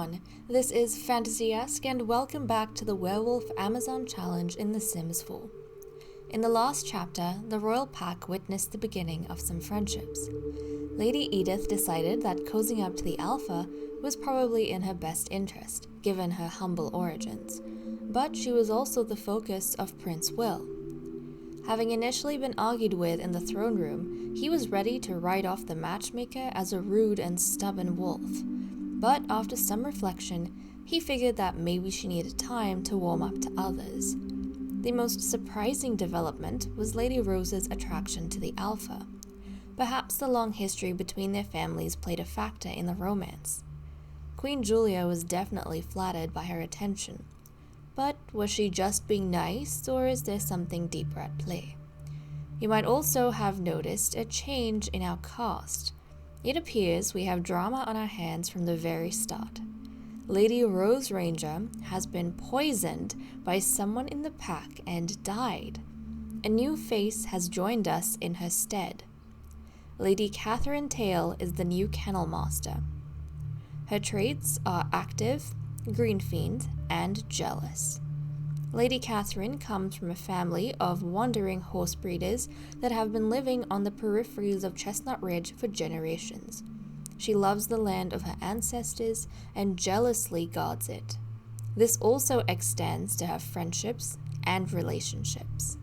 everyone, this is Fantasy-esque and welcome back to the Werewolf Amazon Challenge in The Sims 4. In the last chapter, the royal pack witnessed the beginning of some friendships. Lady Edith decided that cozying up to the Alpha was probably in her best interest, given her humble origins, but she was also the focus of Prince Will. Having initially been argued with in the throne room, he was ready to write off the matchmaker as a rude and stubborn wolf. But after some reflection, he figured that maybe she needed time to warm up to others. The most surprising development was Lady Rose's attraction to the Alpha. Perhaps the long history between their families played a factor in the romance. Queen Julia was definitely flattered by her attention. But was she just being nice, or is there something deeper at play? You might also have noticed a change in our cast. It appears we have drama on our hands from the very start. Lady Rose Ranger has been poisoned by someone in the pack and died. A new face has joined us in her stead. Lady Catherine Tail is the new kennel master. Her traits are active, green fiend, and jealous. Lady Catherine comes from a family of wandering horse breeders that have been living on the peripheries of Chestnut Ridge for generations. She loves the land of her ancestors and jealously guards it. This also extends to her friendships and relationships.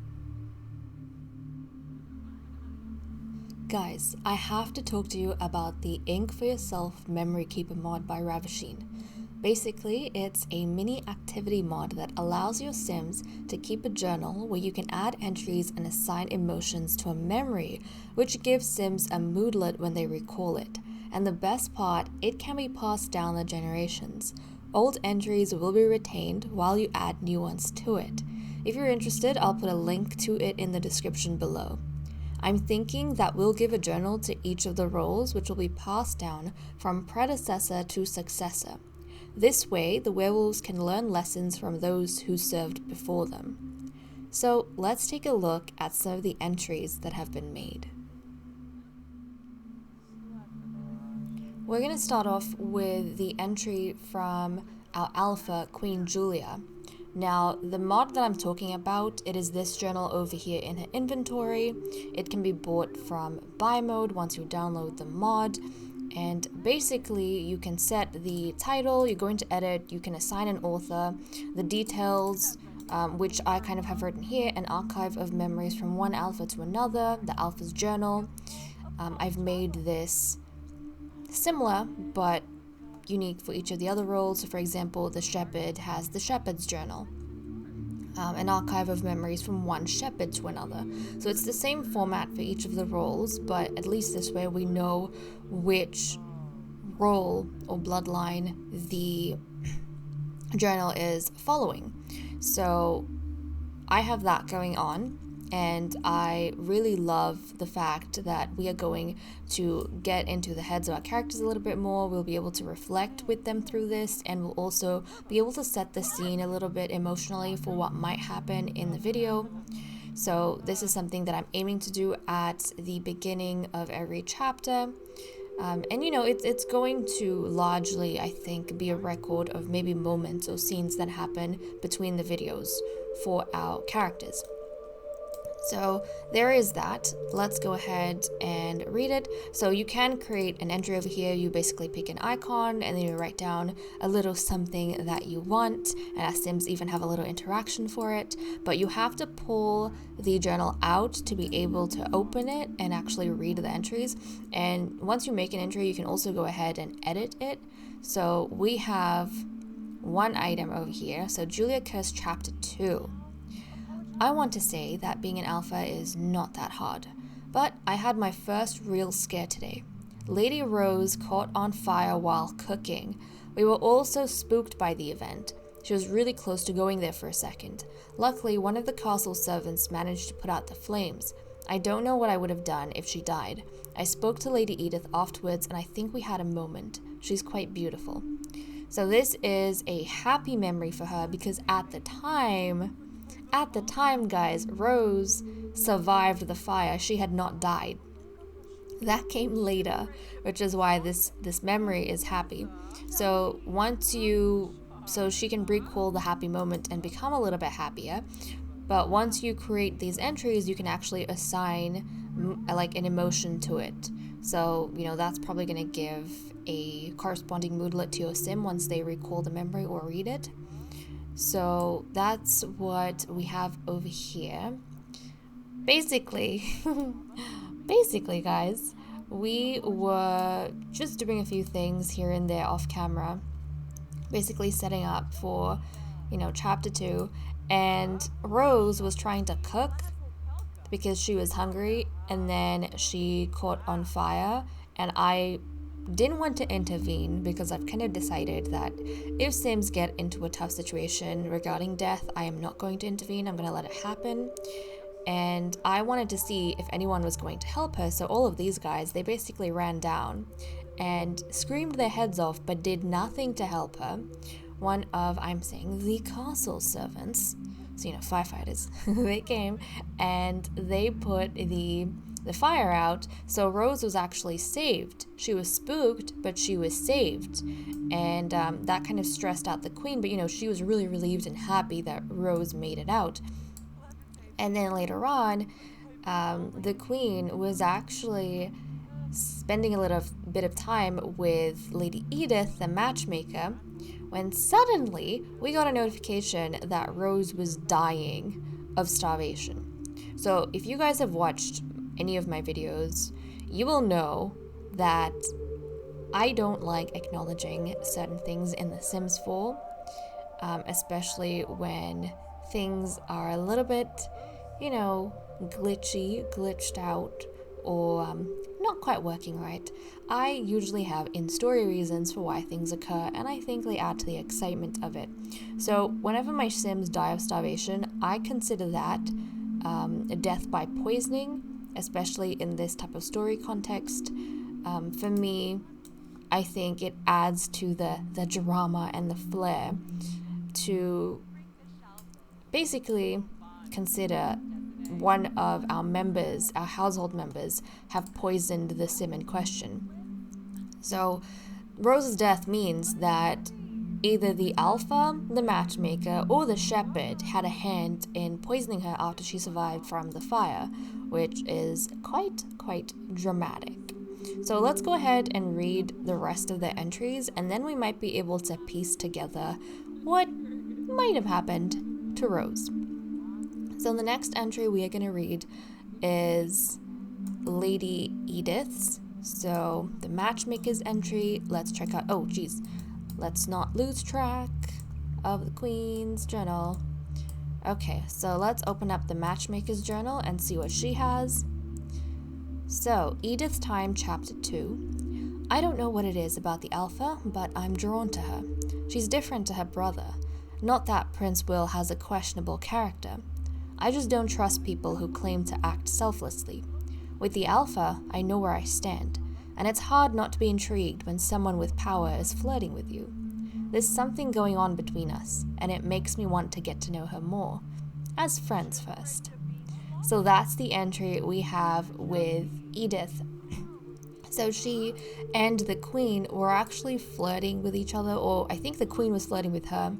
Guys, I have to talk to you about the Ink for Yourself Memory Keeper mod by Ravasheen. Basically, it's a mini activity mod that allows your Sims to keep a journal where you can add entries and assign emotions to a memory, which gives Sims a moodlet when they recall it. And the best part, it can be passed down the generations. Old entries will be retained while you add new ones to it. If you're interested, I'll put a link to it in the description below. I'm thinking that we'll give a journal to each of the roles, which will be passed down from predecessor to successor. This way, the werewolves can learn lessons from those who served before them. So let's take a look at some of the entries that have been made. We're going to start off with the entry from our alpha, Queen Julia. Now, the mod that I'm talking about, it is this journal over here in her inventory. It can be bought from buy mode once you download the mod. And basically, you can set the title, you're going to edit, you can assign an author, the details, which I kind of have written here, an archive of memories from one alpha to another, the alpha's journal. I've made this similar, but unique for each of the other roles. So for example, the shepherd has the shepherd's journal. An archive of memories from one shepherd to another. So it's the same format for each of the roles, but at least this way we know which role or bloodline the journal is following. So I have that going on, and I really love the fact that we are going to get into the heads of our characters a little bit more. We'll be able to reflect with them through this, and we'll also be able to set the scene a little bit emotionally for what might happen in the video. So this is something that I'm aiming to do at the beginning of every chapter. And you know, it's going to largely, I think, be a record of maybe moments or scenes that happen between the videos for our characters. So there is that. Let's go ahead and read it. So you can create an entry over here. You basically pick an icon and then you write down a little something that you want, and our Sims even have a little interaction for it. But you have to pull the journal out to be able to open it and actually read the entries. And once you make an entry, you can also go ahead and edit it. So we have one item over here. So Julia Curse Chapter 2. I want to say that being an alpha is not that hard, but I had my first real scare today. Lady Rose caught on fire while cooking. We were all so spooked by the event. She was really close to going there for a second. Luckily, one of the castle servants managed to put out the flames. I don't know what I would have done if she died. I spoke to Lady Edith afterwards, and I think we had a moment. She's quite beautiful. So this is a happy memory for her because at the time, guys, Rose survived the fire. She had not died. That came later, which is why this memory is happy. So so she can recall the happy moment and become a little bit happier. But once you create these entries, you can actually assign like an emotion to it. So, that's probably going to give a corresponding moodlet to your sim once they recall the memory or read it. So that's what we have over here. Basically, guys, we were just doing a few things here and there off camera, basically setting up for, chapter 2, and Rose was trying to cook because she was hungry, and then she caught on fire, and I didn't want to intervene because I've kind of decided that if Sims get into a tough situation regarding death, I am not going to intervene. I'm going to let it happen. And I wanted to see if anyone was going to help her, so all of these guys, they basically ran down and screamed their heads off but did nothing to help her. One of, I'm saying, the castle servants, so firefighters, they came and they put the fire out, so Rose was actually saved. She was spooked, but she was saved, and that kind of stressed out the queen, but she was really relieved and happy that Rose made it out. And then later on, the queen was actually spending a little bit of time with Lady Edith, the matchmaker, when suddenly we got a notification that Rose was dying of starvation. So if you guys have watched any of my videos, you will know that I don't like acknowledging certain things in The Sims 4, especially when things are a little bit, glitched out, or not quite working right. I usually have in-story reasons for why things occur, and I think they add to the excitement of it. So whenever my Sims die of starvation, I consider that a death by poisoning, especially in this type of story context. For me, I think it adds to the drama and the flair to basically consider one of our members, our household members, have poisoned the sim in question. So Rose's death means that either the alpha, the matchmaker, or the shepherd had a hand in poisoning her after she survived from the fire, which is quite dramatic. So let's go ahead and read the rest of the entries, and then we might be able to piece together what might have happened to Rose. So the next entry we are going to read is Lady Edith's. So the matchmaker's entry, let's check out, let's not lose track of the Queen's journal. Okay, so let's open up the matchmaker's journal and see what she has. So, Edith's Time, Chapter 2. I don't know what it is about the Alpha, but I'm drawn to her. She's different to her brother. Not that Prince Will has a questionable character. I just don't trust people who claim to act selflessly. With the Alpha, I know where I stand, and it's hard not to be intrigued when someone with power is flirting with you. There's something going on between us, and it makes me want to get to know her more. As friends first. So that's the entry we have with Edith. So she and the Queen were actually flirting with each other, or I think the Queen was flirting with her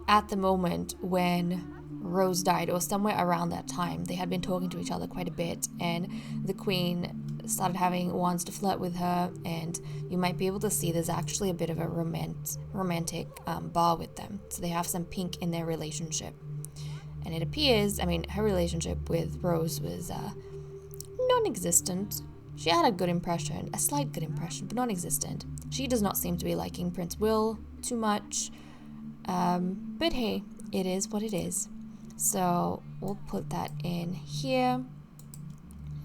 at the moment when Rose died, or somewhere around that time. They had been talking to each other quite a bit, and the Queen started wants to flirt with her, and you might be able to see there's actually a bit of a romantic bar with them. So they have some pink in their relationship. And it appears, her relationship with Rose was non-existent. She had a slight good impression, but non-existent. She does not seem to be liking Prince Will too much. But hey, it is what it is. So we'll put that in here.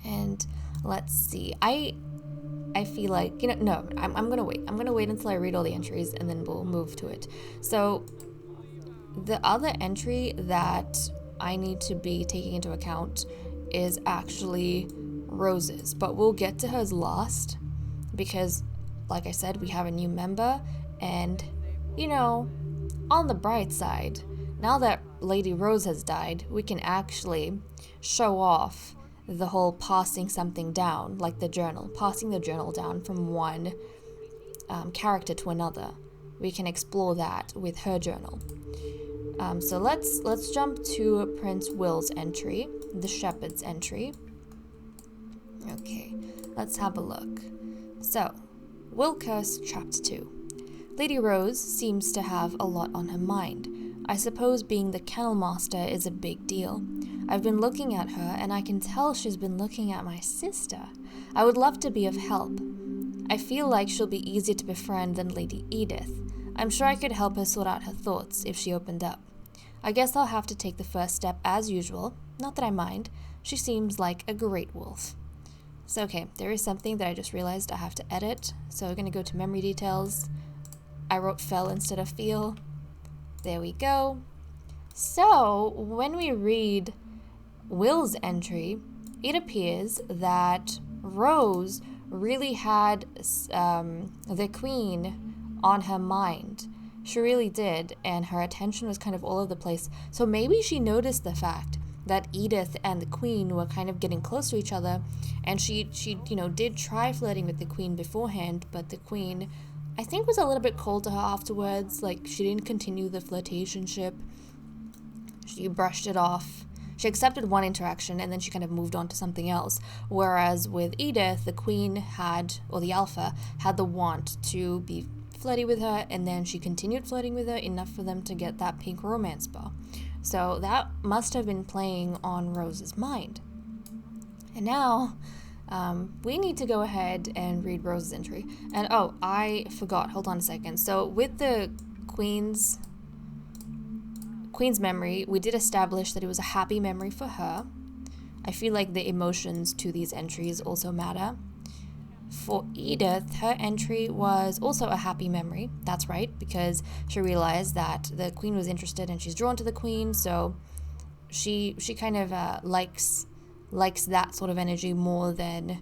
And let's see. I feel like, no, I'm going to wait. I'm going to wait until I read all the entries, and then we'll move to it. So the other entry that I need to be taking into account is actually Rose's, but we'll get to hers last because, like I said, we have a new member, and, on the bright side, now that Lady Rose has died, we can actually show off the whole passing something down, like the journal, passing the journal down from one character to another. We can explore that with her journal. So let's jump to Prince Will's entry, the shepherd's entry. Okay, let's have a look. So, Will Curse, Chapter 2. Lady Rose seems to have a lot on her mind. I suppose being the kennel master is a big deal. I've been looking at her, and I can tell she's been looking at my sister. I would love to be of help. I feel like she'll be easier to befriend than Lady Edith. I'm sure I could help her sort out her thoughts if she opened up. I guess I'll have to take the first step as usual. Not that I mind. She seems like a great wolf. So okay, there is something that I just realized I have to edit. So we're going to go to memory details. I wrote fell instead of feel. There we go. So when we read Will's entry, it appears that Rose really had the queen on her mind. She really did, and her attention was kind of all over the place. So maybe she noticed the fact that Edith and the queen were kind of getting close to each other, and she did try flirting with the queen beforehand, but the queen, I think, was a little bit cold to her afterwards. Like, she didn't continue the flirtationship. She brushed it off. She accepted one interaction, and then she kind of moved on to something else. Whereas with Edith, the queen had, or the alpha, had the want to be flirty with her, and then she continued flirting with her enough for them to get that pink romance bar. So that must have been playing on Rose's mind. And now, we need to go ahead and read Rose's entry. And oh, I forgot. Hold on a second. So with the Queen's memory, we did establish that it was a happy memory for her. I feel like the emotions to these entries also matter. For Edith, her entry was also a happy memory. That's right, because she realized that the queen was interested and she's drawn to the queen, so she kind of likes that sort of energy more than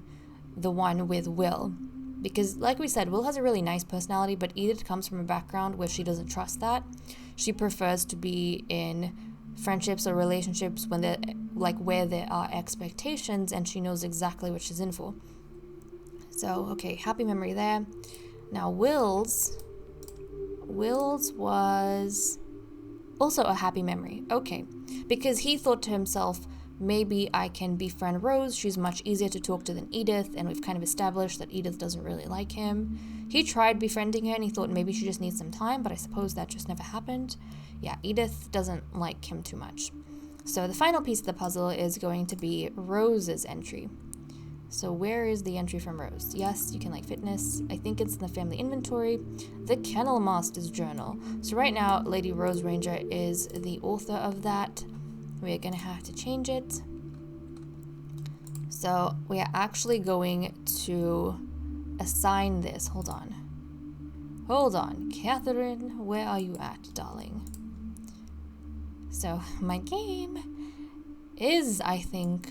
the one with Will. Because, like we said, Will has a really nice personality, but Edith comes from a background where she doesn't trust that. She prefers to be in friendships or relationships when they're, like, where there are expectations, and she knows exactly what she's in for. So, okay, happy memory there. Now, Will's was also a happy memory. Okay, because he thought to himself, maybe I can befriend Rose. She's much easier to talk to than Edith, and we've kind of established that Edith doesn't really like him. He tried befriending her, and he thought maybe she just needs some time, but I suppose that just never happened. Yeah, Edith doesn't like him too much. So the final piece of the puzzle is going to be Rose's entry. So where is the entry from Rose? Yes, you can like fitness. I think it's in the family inventory. The Kennel Master's journal. So right now, Lady Rose Ranger is the author of that. We're going to have to change it. So we are actually going to assign this. Hold on. Catherine, where are you at, darling? So my game is, I think,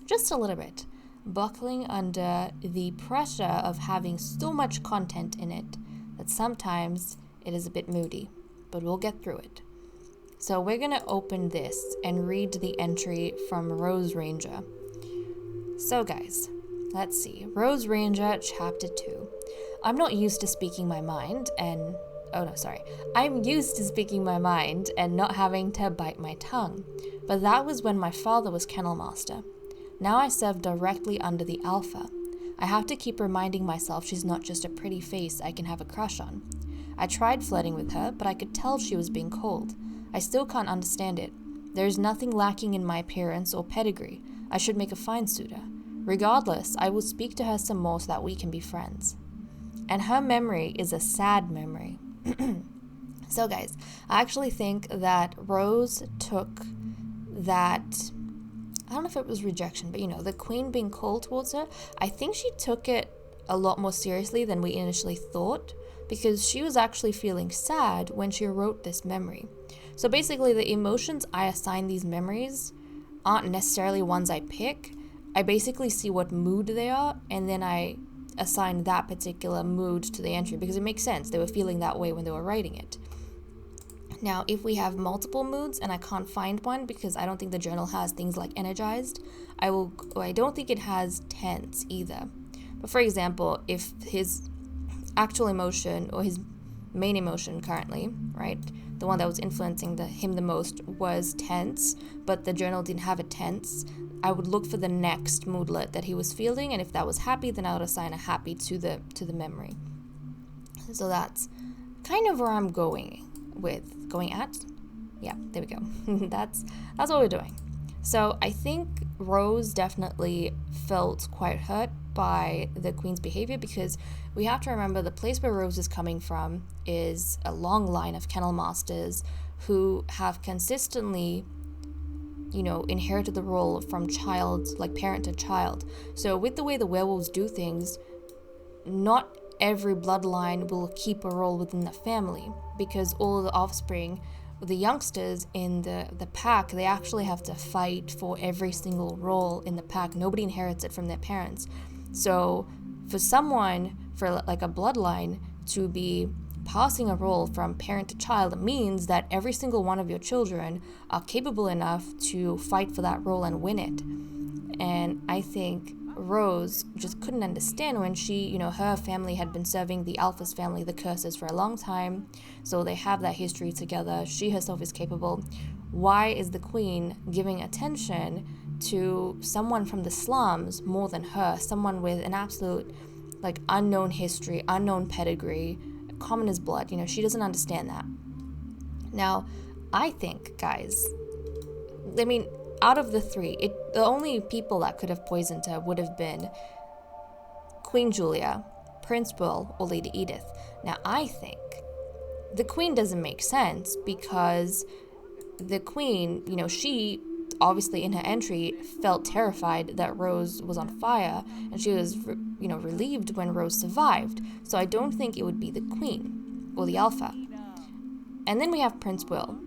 just a little bit buckling under the pressure of having so much content in it that sometimes it is a bit moody, but we'll get through it. So we're going to open this and read the entry from Rose Ranger. So guys, let's see. Rose Ranger, Chapter 2. I'm used to speaking my mind and not having to bite my tongue. But that was when my father was Kennel Master. Now I serve directly under the Alpha. I have to keep reminding myself she's not just a pretty face I can have a crush on. I tried flirting with her, but I could tell she was being cold. I still can't understand it. There is nothing lacking in my appearance or pedigree. I should make a fine suitor. Regardless, I will speak to her some more so that we can be friends. And her memory is a sad memory. So guys, I actually think that Rose took that, I don't know if it was rejection, but the queen being cold towards her, I think she took it a lot more seriously than we initially thought, because she was actually feeling sad when she wrote this memory. So basically, the emotions I assign these memories aren't necessarily ones I pick. I basically see what mood they are, and then I assign that particular mood to the entry, because it makes sense. They were feeling that way when they were writing it. Now, if we have multiple moods and I can't find one because I don't think the journal has things like energized, I don't think it has tense either. But for example, if actual emotion, or his main emotion currently, right? The one that was influencing him the most was tense, but the journal didn't have a tense. I would look for the next moodlet that he was feeling, and if that was happy, then I would assign a happy to the memory. So that's kind of where I'm going at. Yeah, there we go. That's what we're doing. So I think Rose definitely felt quite hurt by the Queen's behavior, because we have to remember the place where Rose is coming from is a long line of kennel masters who have consistently, inherited the role from parent to child. So with the way the werewolves do things, not every bloodline will keep a role within the family, because all the offspring, the youngsters in the pack, they actually have to fight for every single role in the pack. Nobody inherits it from their parents. So for like a bloodline to be passing a role from parent to child means that every single one of your children are capable enough to fight for that role and win it. And I think Rose just couldn't understand when her family had been serving the Alpha's family, the Curses, for a long time. So they have that history together. She herself is capable. Why is the Queen giving attention to someone from the slums more than her? Someone with an absolute, unknown history, unknown pedigree, common as blood. She doesn't understand that. Now, I think, guys, out of the three, the only people that could have poisoned her would have been Queen Julia, Prince Bull, or Lady Edith. Now, I think the Queen doesn't make sense, because the Queen, she obviously in her entry felt terrified that Rose was on fire, and she was, relieved when Rose survived. So I don't think it would be the Queen or the Alpha. And then we have Prince Will.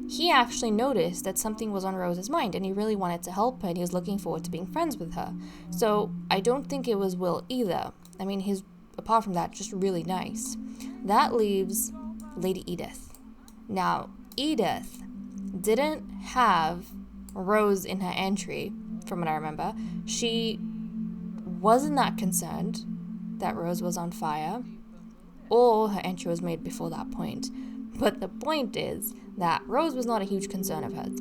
He actually noticed that something was on Rose's mind, and he really wanted to help her, and he was looking forward to being friends with her. So I don't think it was Will either. He's, apart from that, just really nice. That leaves Lady Edith. Now, Edith didn't have Rose in her entry, from what I remember. She wasn't that concerned that Rose was on fire, or her entry was made before that point. But the point is that Rose was not a huge concern of hers.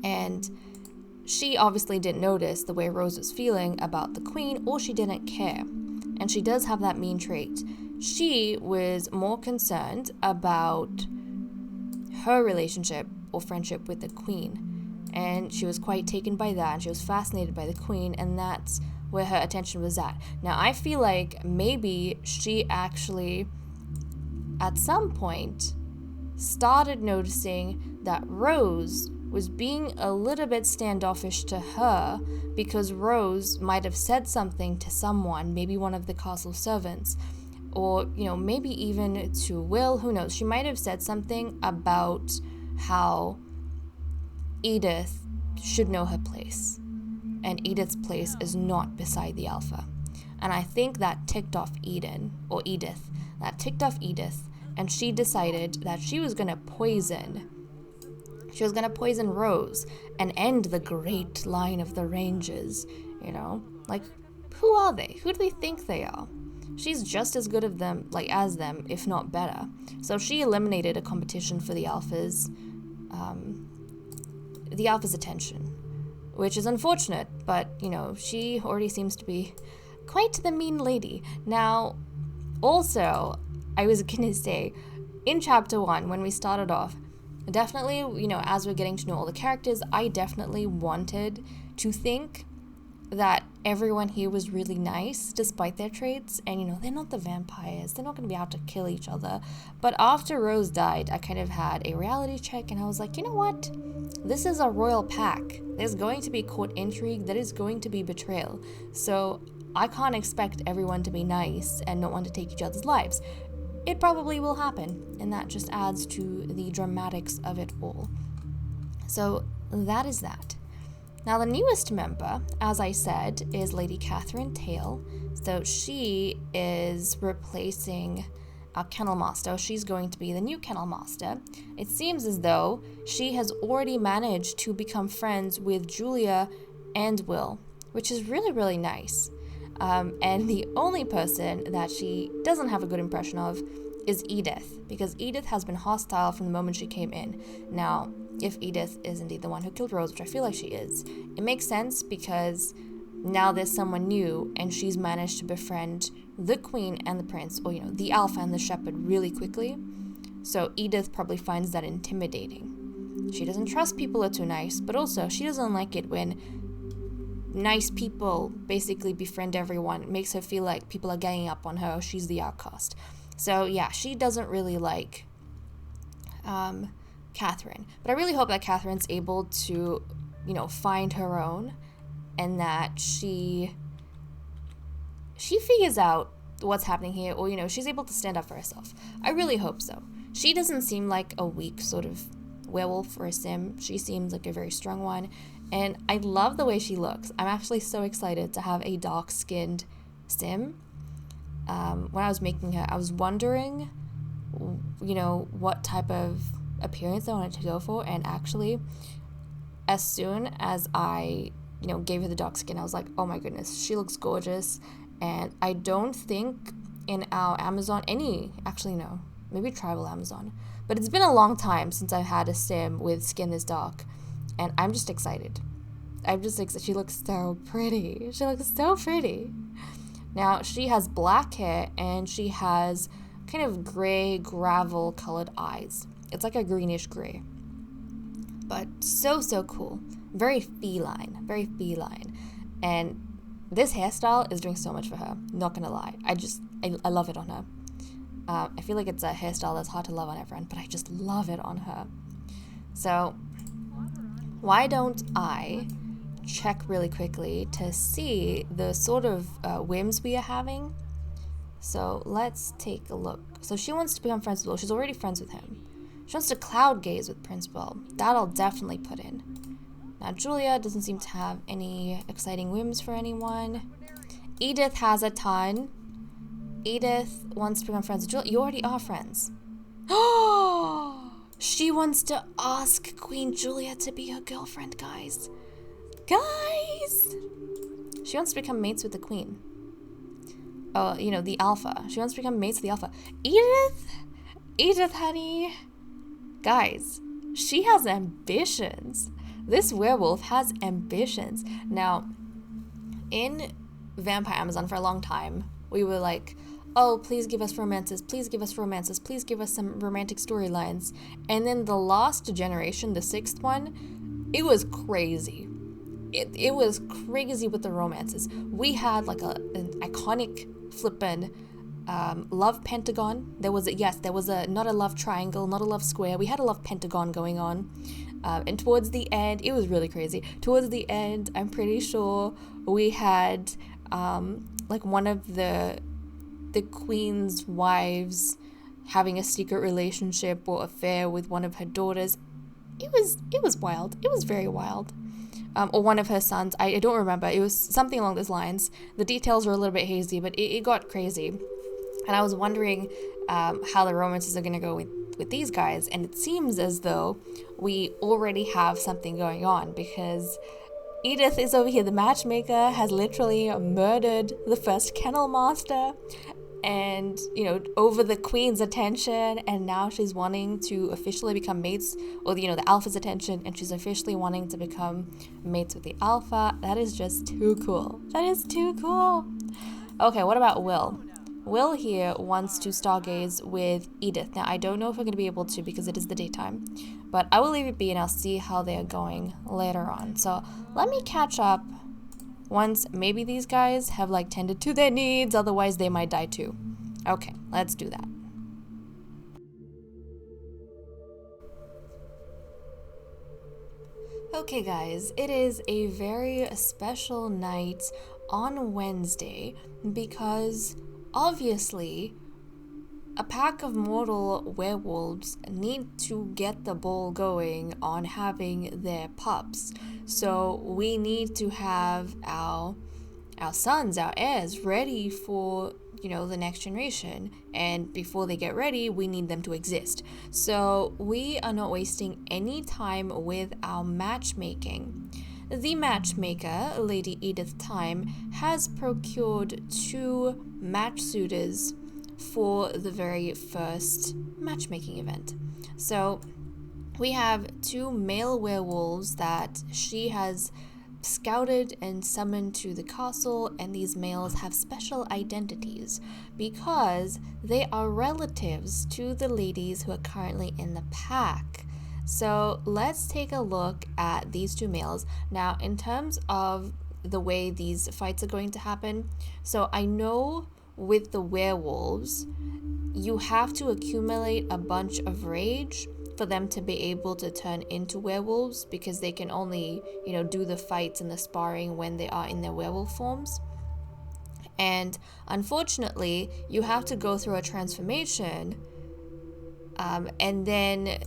And she obviously didn't notice the way Rose was feeling about the Queen, or she didn't care. And she does have that mean trait. She was more concerned about her relationship or friendship with the Queen. And she was quite taken by that, and she was fascinated by the Queen, and that's where her attention was at. Now, I feel like maybe she actually, at some point, started noticing that Rose was being a little bit standoffish to her, because Rose might have said something to someone, maybe one of the castle servants, or, maybe even to Will, who knows. She might have said something about how Edith should know her place, and Edith's place is not beside the Alpha. And I think that ticked off Edith, and she decided that she was going to poison Rose and end the great line of the Rangers, who are they? Who do they think they are? She's just as good as them, if not better. So she eliminated a competition for the Alpha's attention, which is unfortunate, but, she already seems to be quite the mean lady. Now, also, I was gonna say, in chapter 1, when we started off, definitely, as we're getting to know all the characters, I definitely wanted to think that everyone here was really nice, despite their traits, and, they're not the vampires, they're not going to be out to kill each other. But after Rose died, I kind of had a reality check, and I was like, you know what? This is a royal pack. There's going to be court intrigue, there is going to be betrayal. So I can't expect everyone to be nice and not want to take each other's lives. It probably will happen, and that just adds to the dramatics of it all. So that is that. Now, the newest member, as I said, is Lady Catherine Tale. So she is replacing our Kennel Master. She's going to be the new Kennel Master. It seems as though she has already managed to become friends with Julia and Will, which is really, really nice. And the only person that she doesn't have a good impression of is Edith, because Edith has been hostile from the moment she came in. Now, if Edith is indeed the one who killed Rose, which I feel like she is, it makes sense because now there's someone new and she's managed to befriend the queen and the prince, or, the alpha and the shepherd really quickly. So Edith probably finds that intimidating. She doesn't trust people who are too nice, but also she doesn't like it when nice people basically befriend everyone. It makes her feel like people are ganging up on her, she's the outcast. So yeah, she doesn't really like Catherine. But I really hope that Catherine's able to, find her own, and that she figures out what's happening here, or, she's able to stand up for herself. I really hope so. She doesn't seem like a weak sort of werewolf or a sim. She seems like a very strong one, and I love the way she looks. I'm actually so excited to have a dark-skinned sim. When I was making her, I was wondering, what type of appearance I wanted to go for, and actually, as soon as I, gave her the dark skin, I was like, oh my goodness, she looks gorgeous. And I don't think in our Amazon, maybe tribal Amazon, but it's been a long time since I've had a sim with skin this dark, and I'm just excited. She looks so pretty. Now, she has black hair, and she has kind of gray, gravel-colored eyes. It's like a greenish gray. But so cool. Very feline. And this hairstyle is doing so much for her. Not gonna lie. I love it on her. I feel like it's a hairstyle that's hard to love on everyone, but I just love it on her. So, why don't I check really quickly to see the sort of whims we are having. So let's take a look. So she wants to become friends with Will. She's already friends with him. She wants to cloud gaze with Prince Will. That I'll definitely put in. Now Julia doesn't seem to have any exciting whims for anyone. Edith has a ton. Edith wants to become friends with Julia. You already are friends. Oh! She wants to ask Queen Julia to be her girlfriend, guys. She wants to become mates with the queen. The alpha. She wants to become mates with the alpha. Edith, honey. Guys, she has ambitions. This werewolf has ambitions. Now, in Vampire Amazon for a long time, we were like, oh, please give us romances, please give us some romantic storylines. And then the last generation, the 6th one, it was crazy. It was crazy with the romances. We had like an iconic flippin' love pentagon. There was not a love triangle, not a love square. We had a love pentagon going on. And towards the end, it was really crazy. Towards the end, I'm pretty sure we had one of the queen's wives having a secret relationship or affair with one of her daughters. It was wild. It was very wild. Or one of her sons. I don't remember. It was something along those lines. The details were a little bit hazy, but it got crazy. And I was wondering how the romances are going to go with these guys. And it seems as though we already have something going on, because Edith is over here. The matchmaker has literally murdered the first kennel master. And, over the queen's attention, and now she's wanting to officially become mates, or, the alpha's attention, and she's officially wanting to become mates with the alpha. That is just too cool. That is too cool. Okay, what about Will? Will here wants to stargaze with Edith. Now, I don't know if we're going to be able to because it is the daytime, but I will leave it be and I'll see how they are going later on. So let me catch up once maybe these guys have tended to their needs, otherwise they might die too. Okay, let's do that. Okay guys, it is a very special night on Wednesday because obviously a pack of mortal werewolves need to get the ball going on having their pups. So we need to have our sons, our heirs, ready for, the next generation. And before they get ready, we need them to exist. So we are not wasting any time with our matchmaking. the matchmaker, Lady Edith Time, has procured 2 match suitors for the very first matchmaking event. So we have 2 male werewolves that she has scouted and summoned to the castle, and these males have special identities because they are relatives to the ladies who are currently in the pack. So let's take a look at these 2 males. Now, in terms of the way these fights are going to happen, so I know with the werewolves, you have to accumulate a bunch of rage for them to be able to turn into werewolves, because they can only, do the fights and the sparring when they are in their werewolf forms. And unfortunately, you have to go through a transformation, and then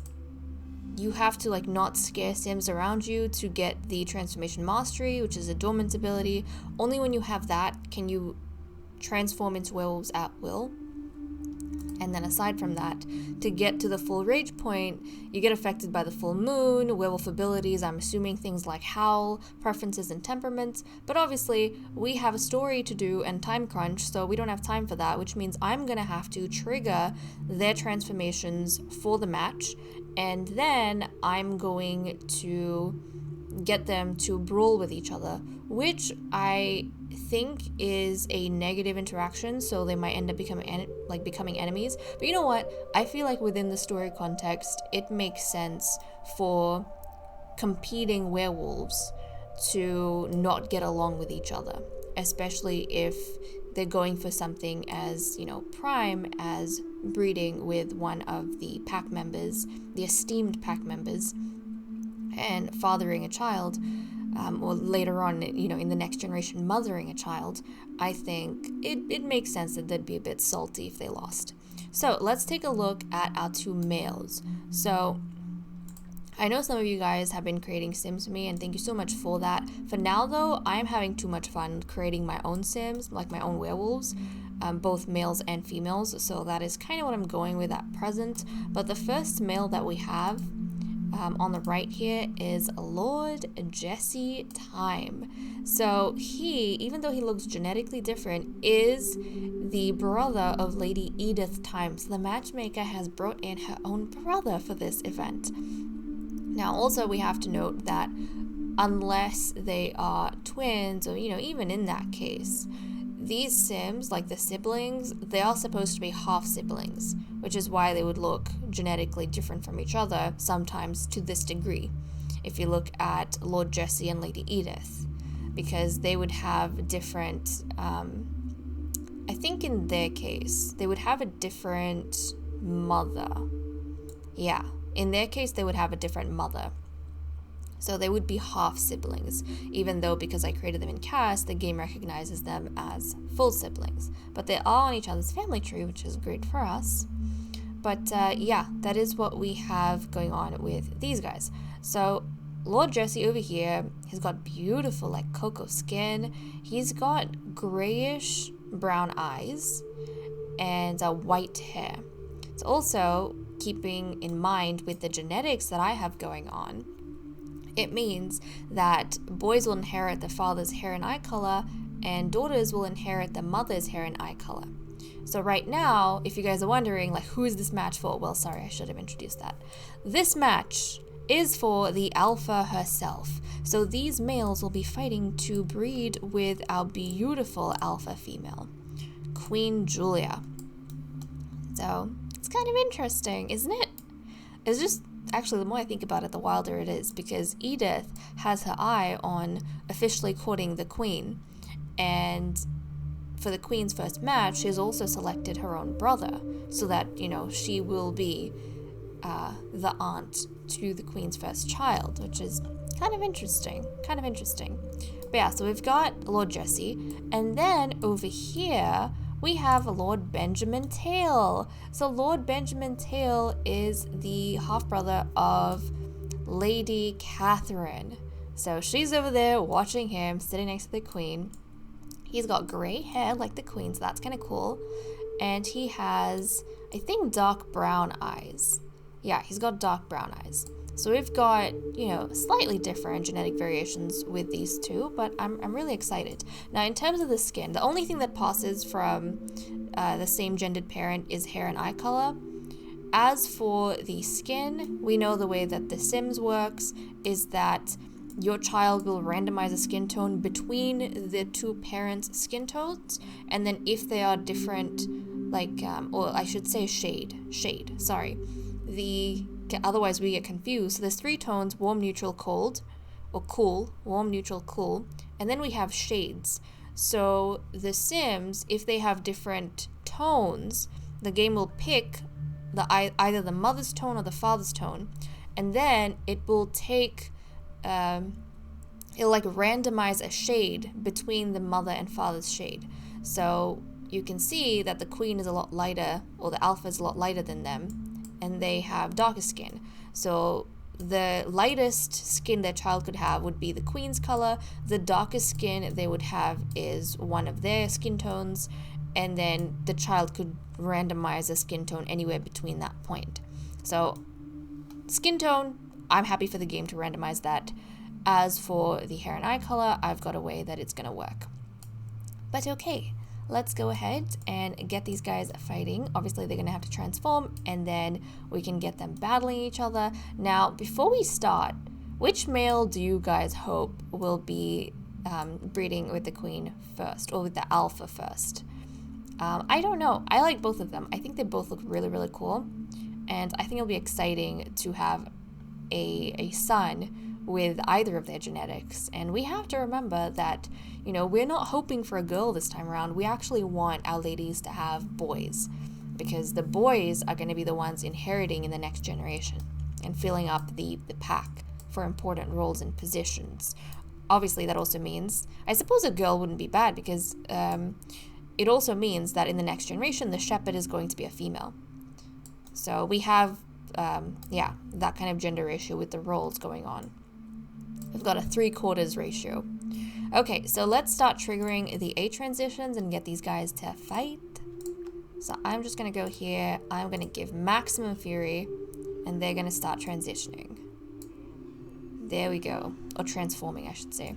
you have to not scare sims around you to get the transformation mastery, which is a dormant ability. Only when you have that can you transform into werewolves at will. And then aside from that, to get to the full rage point, you get affected by the full moon, werewolf abilities, I'm assuming things like howl, preferences, and temperaments. But obviously, we have a story to do and time crunch, so we don't have time for that, which means I'm going to have to trigger their transformations for the match, and then I'm going to get them to brawl with each other, which I think is a negative interaction, so they might end up becoming enemies. But you know what? I feel like within the story context, it makes sense for competing werewolves to not get along with each other, especially if they're going for something as, prime as breeding with one of the pack members, the esteemed pack members, and fathering a child. Or later on, in the next generation, mothering a child. I think it makes sense that they'd be a bit salty if they lost. So let's take a look at our 2 males. So I know some of you guys have been creating sims for me, and thank you so much for that. For now, though, I'm having too much fun creating my own sims, like my own werewolves, both males and females. So that is kind of what I'm going with at present. But the first male that we have on the right here is Lord Jesse Time. So he, even though he looks genetically different, is the brother of Lady Edith Time. So the matchmaker has brought in her own brother for this event. Now also we have to note that unless they are twins, or even in that case, these sims, like the siblings, they are supposed to be half siblings, which is why they would look genetically different from each other, sometimes to this degree. If you look at Lord Jesse and Lady Edith, because they would have different, I think in their case, they would have a different mother. Yeah, in their case, they would have a different mother. So they would be half siblings, even though because I created them in cast, the game recognizes them as full siblings. But they are on each other's family tree, which is great for us. But yeah, that is what we have going on with these guys. So Lord Jesse over here, he's got beautiful cocoa skin. He's got grayish brown eyes and white hair. It's also keeping in mind with the genetics that I have going on. It means that boys will inherit the father's hair and eye color, and daughters will inherit the mother's hair and eye color. So right now, if you guys are wondering, who is this match for? Well, sorry, I should have introduced that. This match is for the alpha herself. So these males will be fighting to breed with our beautiful alpha female, Queen Julia. So it's kind of interesting, isn't it? It's just, actually, the more I think about it, the wilder it is, because Edith has her eye on officially courting the queen, and for the queen's first match, she has also selected her own brother, so that, she will be the aunt to the queen's first child, which is kind of interesting. But yeah, so we've got Lord Jesse, and then over here, we have Lord Benjamin Tail. So Lord Benjamin Tail is the half-brother of Lady Catherine. So she's over there watching him, sitting next to the queen. He's got grey hair like the queen, so that's kind of cool. And he has, I think, dark brown eyes. Yeah, he's got dark brown eyes. So we've got, you know, slightly different genetic variations with these two, but I'm really excited. Now, in terms of the skin, the only thing that passes from the same gendered parent is hair and eye color. As for the skin, we know the way that The Sims works is that your child will randomize a skin tone between the two parents' skin tones, and then if they are different, like, or I should say shade, sorry. Otherwise we get confused. So there's 3 tones: warm, neutral, cold, or cool, warm, neutral, cool, and then we have shades. So The Sims, if they have different tones, the game will pick either the mother's tone or the father's tone, and then it will take it'll like randomize a shade between the mother and father's shade. So you can see that the queen is a lot lighter, or the alpha is a lot lighter than them, and they have darker skin. So the lightest skin their child could have would be the queen's color. The darkest skin they would have is one of their skin tones, and then the child could randomize a skin tone anywhere between that point. So skin tone, I'm happy for the game to randomize that. As for the hair and eye color, I've got a way that it's gonna work. But okay, let's go ahead and get these guys fighting. Obviously they're gonna have to transform, and then we can get them battling each other. Now, before we start, which male do you guys hope will be breeding with the queen first, or with the alpha first? I don't know. I like both of them. I think they both look really, really cool. And I think it'll be exciting to have a son with either of their genetics. And we have to remember that, you know, we're not hoping for a girl this time around. We actually want our ladies to have boys, because the boys are going to be the ones inheriting in the next generation and filling up the pack for important roles and positions. Obviously, that also means, I suppose a girl wouldn't be bad, because it also means that in the next generation, the shepherd is going to be a female. So we have, that kind of gender ratio with the roles going on. We've got a 3/4 ratio. Okay, so let's start triggering the A transitions and get these guys to fight. So I'm just going to go here. I'm going to give maximum fury, and they're going to start transitioning. There we go. Or transforming, I should say.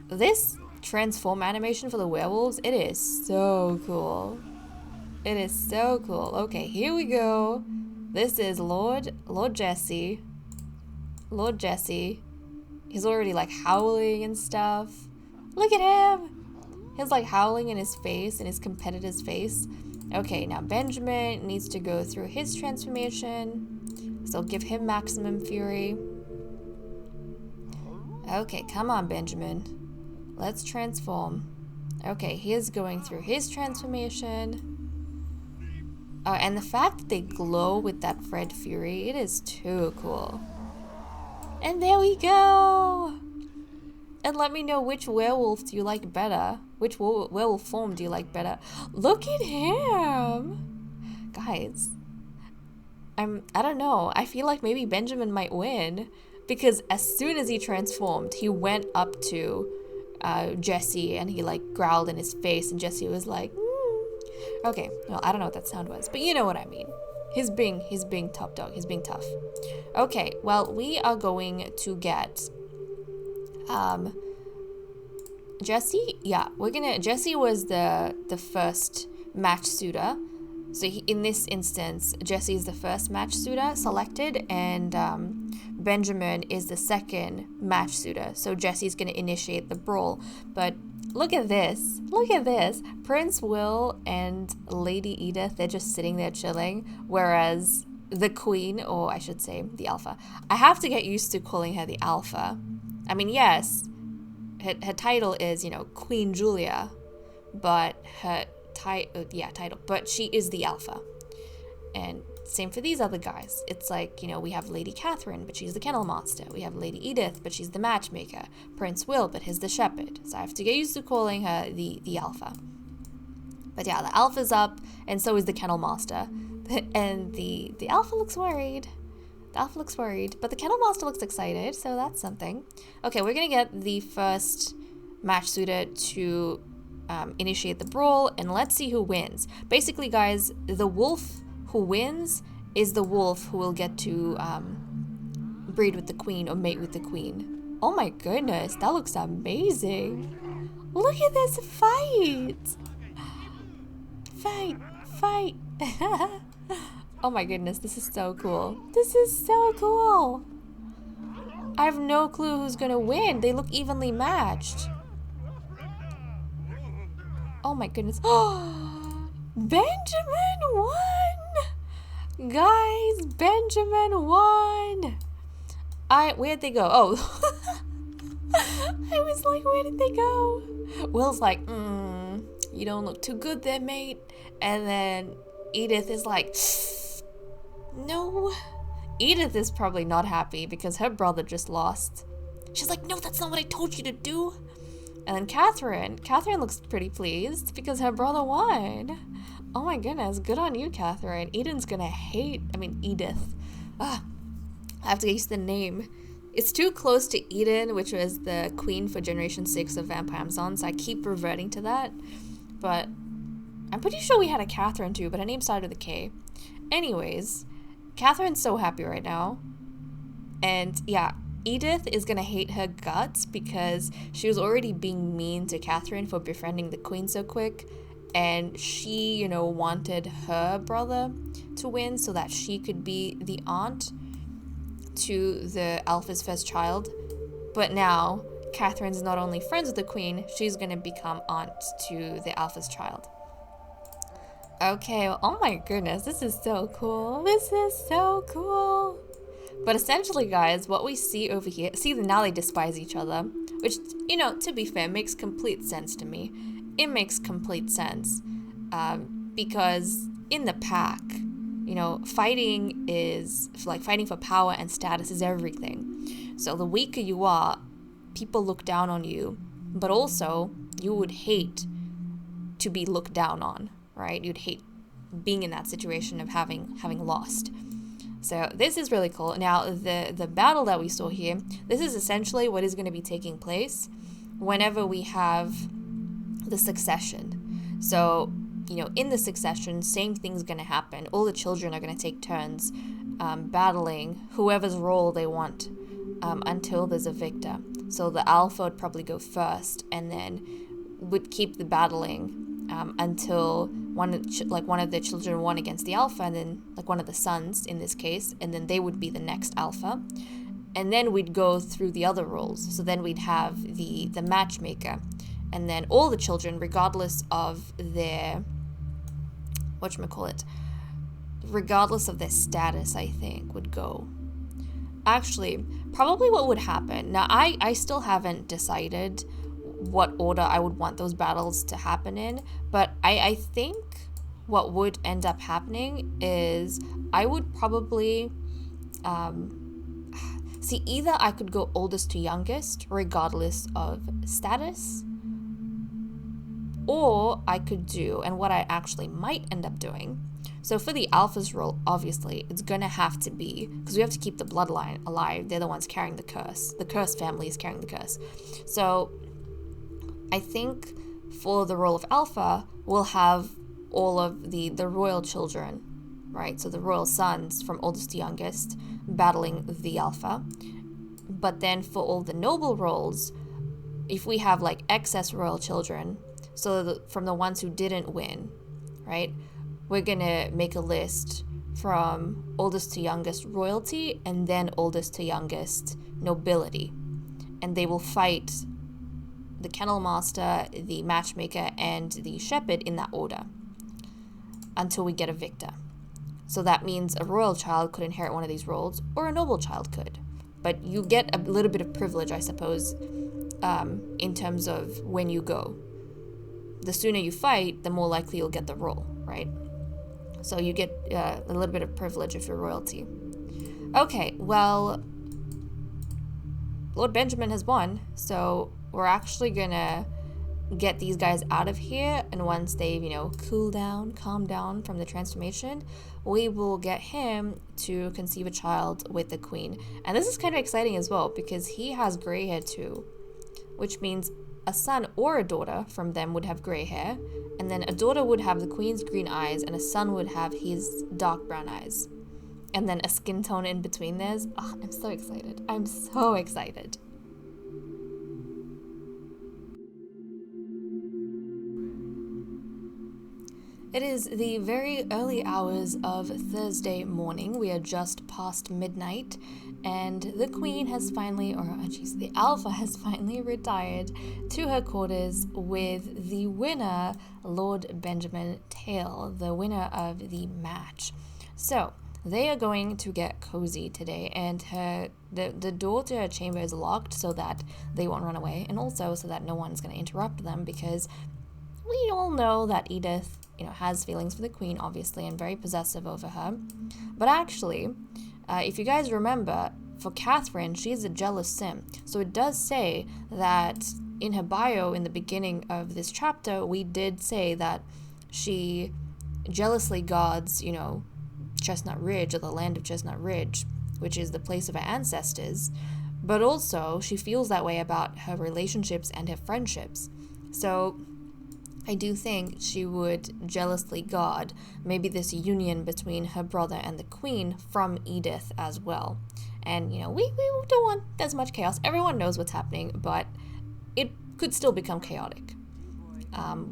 This transform animation for the werewolves, it is so cool. It is so cool. Okay, here we go. This is Lord Jesse. Lord Jesse. He's already like howling and stuff. Look at him. He's like howling in his face, in his competitor's face. Okay, now Benjamin needs to go through his transformation. So I'll give him maximum fury. Okay, come on, Benjamin. Let's transform. Okay, he's going through his transformation. And the fact that they glow with that red fury, it is too cool. And there we go! And let me know which werewolf do you like better. Which werewolf form do you like better? Look at him! Guys, I don't know. I feel like maybe Benjamin might win. Because as soon as he transformed, he went up to Jesse and he like growled in his face, and Jesse was like, Okay, well, I don't know what that sound was, but you know what I mean. He's being top dog. He's being tough. Okay, well, we are going to get Jesse. Yeah, Jesse was the first match suitor. So in this instance, Jesse is the first match suitor selected, and Benjamin is the second match suitor. So Jesse's going to initiate the brawl. But look at this. Look at this. Prince Will and Lady Edith, they're just sitting there chilling, whereas the queen, or I should say the alpha. I have to get used to calling her the alpha. I mean, yes, her title is, Queen Julia, but her title, but she is the alpha. And same for these other guys. It's like, we have Lady Catherine, but she's the kennel master. We have Lady Edith, but she's the matchmaker. Prince Will, but he's the shepherd. So I have to get used to calling her the alpha. But yeah, the alpha's up, and so is the kennel master. And the alpha looks worried. The alpha looks worried, but the kennel master looks excited, so that's something. Okay, we're gonna get the first match suitor to initiate the brawl, and let's see who wins. Basically, guys, the wolf who wins is the wolf who will get to breed with the queen or mate with the queen. Oh my goodness, that looks amazing. Look at this fight. Fight. Oh my goodness, this is so cool. This is so cool. I have no clue who's gonna win. They look evenly matched. Oh my goodness. Benjamin won! Guys, Benjamin won! Where'd they go? Oh. I was like, where did they go? Will's like, you don't look too good there, mate. And then Edith is like, no. Edith is probably not happy because her brother just lost. She's like, no, that's not what I told you to do. And then Catherine looks pretty pleased because her brother won. Oh my goodness, good on you, Catherine. Edith. I have to get used to the name. It's too close to Eden, which was the queen for Generation 6 of Vampire Amazon, so I keep reverting to that. But I'm pretty sure we had a Catherine too, but her name started with a K. Anyways, Catherine's so happy right now. And yeah, Edith is gonna hate her guts because she was already being mean to Catherine for befriending the queen so quick. And she, wanted her brother to win so that she could be the aunt to the Alpha's first child. But now, Catherine's not only friends with the queen, she's gonna become aunt to the Alpha's child. Okay, oh my goodness, this is so cool. This is so cool. But essentially, guys, what we see over here, now they despise each other, which, to be fair, makes complete sense to me. It makes complete sense because in the pack, fighting is fighting for power and status is everything. So the weaker you are, people look down on you, but also you would hate to be looked down on, right? You'd hate being in that situation of having lost. So this is really cool. Now the battle that we saw here, this is essentially what is going to be taking place whenever we have the succession. So in the succession, same thing's going to happen. All the children are going to take turns battling whoever's role they want until there's a victor. So the alpha would probably go first and then would keep the battling until one of the children won against the alpha, and then one of the sons in this case, and then they would be the next alpha. And then we'd go through the other roles. So then we'd have the matchmaker, and then all the children, regardless of their regardless of their status, I think, would go. Actually, probably what would happen, now I still haven't decided what order I would want those battles to happen in, but I think what would end up happening is I would probably either I could go oldest to youngest regardless of status, or I could do, and what I actually might end up doing, so for the alpha's role, obviously, it's gonna have to be, because we have to keep the bloodline alive, they're the ones carrying the curse. The curse family is carrying the curse. So I think for the role of alpha, we'll have all of the royal children, right? So the royal sons from oldest to youngest battling the alpha. But then for all the noble roles, if we have excess royal children, so from the ones who didn't win, right? We're gonna make a list from oldest to youngest royalty and then oldest to youngest nobility. And they will fight the kennel master, the matchmaker, and the shepherd in that order until we get a victor. So that means a royal child could inherit one of these roles, or a noble child could. But you get a little bit of privilege, I suppose, in terms of when you go. The sooner you fight, the more likely you'll get the role, right? So you get a little bit of privilege if you're royalty. Okay, well, Lord Benjamin has won, so we're actually gonna get these guys out of here, and once they've, calm down from the transformation, we will get him to conceive a child with the queen. And this is kind of exciting as well, because he has gray hair too, which means a son or a daughter from them would have gray hair, and then a daughter would have the queen's green eyes, and a son would have his dark brown eyes. and then a skin tone in between theirs. Oh, I'm so excited. I'm so excited. It is the very early hours of Thursday morning. We are just past midnight, and the Queen has finally, the Alpha has finally retired to her quarters with the winner, Lord Benjamin Tail, the winner of the match. So, they are going to get cozy today, and the door to her chamber is locked so that they won't run away, and also so that no one's going to interrupt them, because we all know that Edith, has feelings for the Queen, obviously, and very possessive over her. But actually, if you guys remember, for Catherine, she's a jealous sim. So it does say that in her bio in the beginning of this chapter, we did say that she jealously guards, Chestnut Ridge, or the land of Chestnut Ridge, which is the place of her ancestors. But also, she feels that way about her relationships and her friendships. So I do think she would jealously guard maybe this union between her brother and the Queen from Edith as well. And, we don't want as much chaos. Everyone knows what's happening, but it could still become chaotic,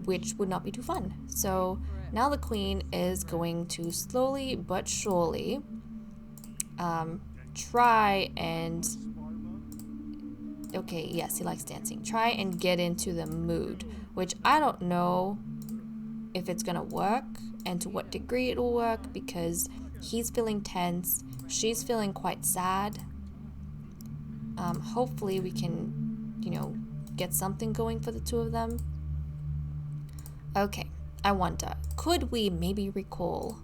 which would not be too fun. So now the Queen is going to slowly but surely try and... Okay, yes, he likes dancing. Try and get into the mood, which I don't know if it's gonna work and to what degree it'll work, because he's feeling tense, she's feeling quite sad. Hopefully we can, get something going for the two of them. Okay, I wonder, could we maybe recall...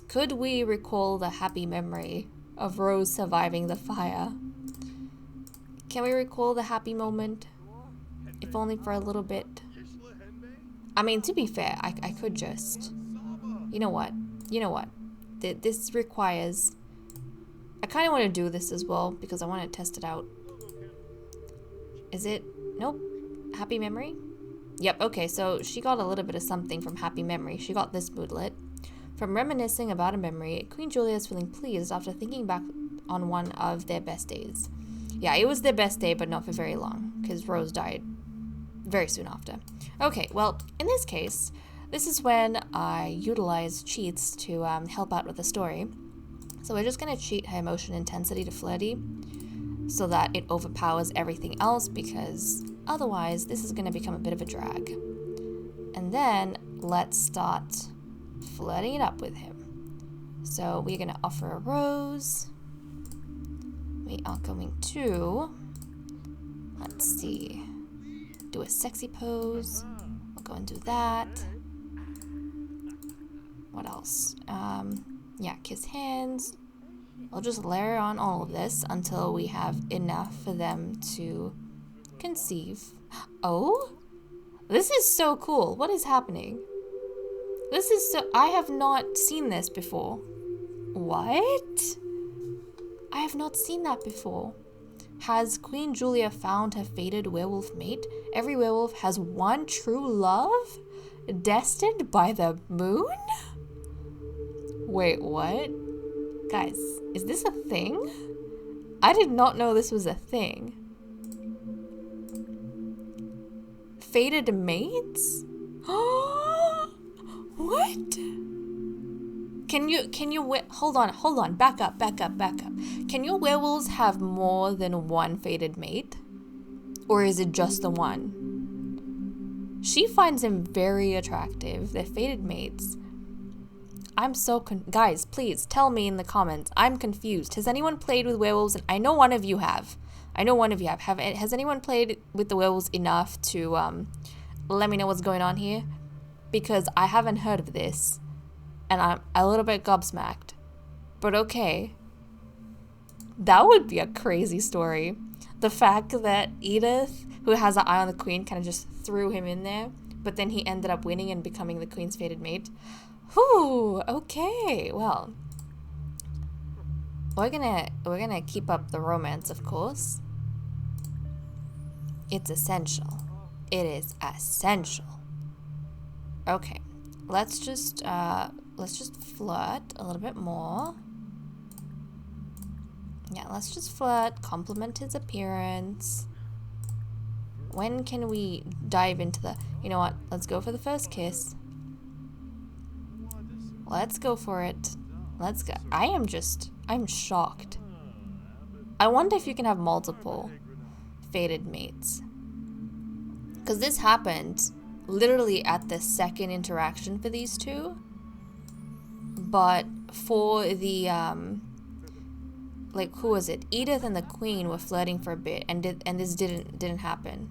could we recall the happy memory of Rose surviving the fire? Can we recall the happy moment? If only for a little bit. I mean, to be fair, I could just... You know what? This requires... I kind of want to do this as well, because I want to test it out. Is it... Nope. Happy memory? Yep, okay, so she got a little bit of something from happy memory. She got this moodlet. From reminiscing about a memory, Queen Julia is feeling pleased after thinking back on one of their best days. Yeah, it was their best day, but not for very long, because Rose died very soon after. Okay, well, in this case, this is when I utilize cheats to help out with the story. So we're just going to cheat her emotion intensity to flirty, so that it overpowers everything else, because otherwise this is going to become a bit of a drag. And then let's start flirting it up with him. So we're going to offer a rose. We are going to, let's see, do a sexy pose. We'll go and do that. What else? Yeah, kiss hands. We'll just layer on all of this until we have enough for them to conceive. Oh, this is so cool. What is happening? This is so, I have not seen this before. What? I have not seen that before. Has Queen Julia found her fated werewolf mate? Every werewolf has one true love? Destined by the moon? Wait, what? Guys, is this a thing? I did not know this was a thing. Fated mates? What? Can you hold on, back up. Can your werewolves have more than one fated mate? Or is it just the one? She finds him very attractive. They're fated mates. I'm so guys, please tell me in the comments. I'm confused. Has anyone played with werewolves? And I know one of you have. Has anyone played with the werewolves enough to let me know what's going on here? Because I haven't heard of this. And I'm a little bit gobsmacked. But okay. That would be a crazy story. The fact that Edith, who has an eye on the Queen, kind of just threw him in there. But then he ended up winning and becoming the Queen's fated mate. Whew, okay. Well, we're gonna keep up the romance, of course. It's essential. It is essential. Okay. Let's just let's just flirt a little bit more. Yeah, let's just flirt, compliment his appearance. When can we dive into the... You know what? Let's go for the first kiss. Let's go for it. Let's go. I'm shocked. I wonder if you can have multiple fated mates. Because this happened literally at the second interaction for these two. But for the, like, who was it? Edith and the Queen were flirting for a bit, and this didn't happen.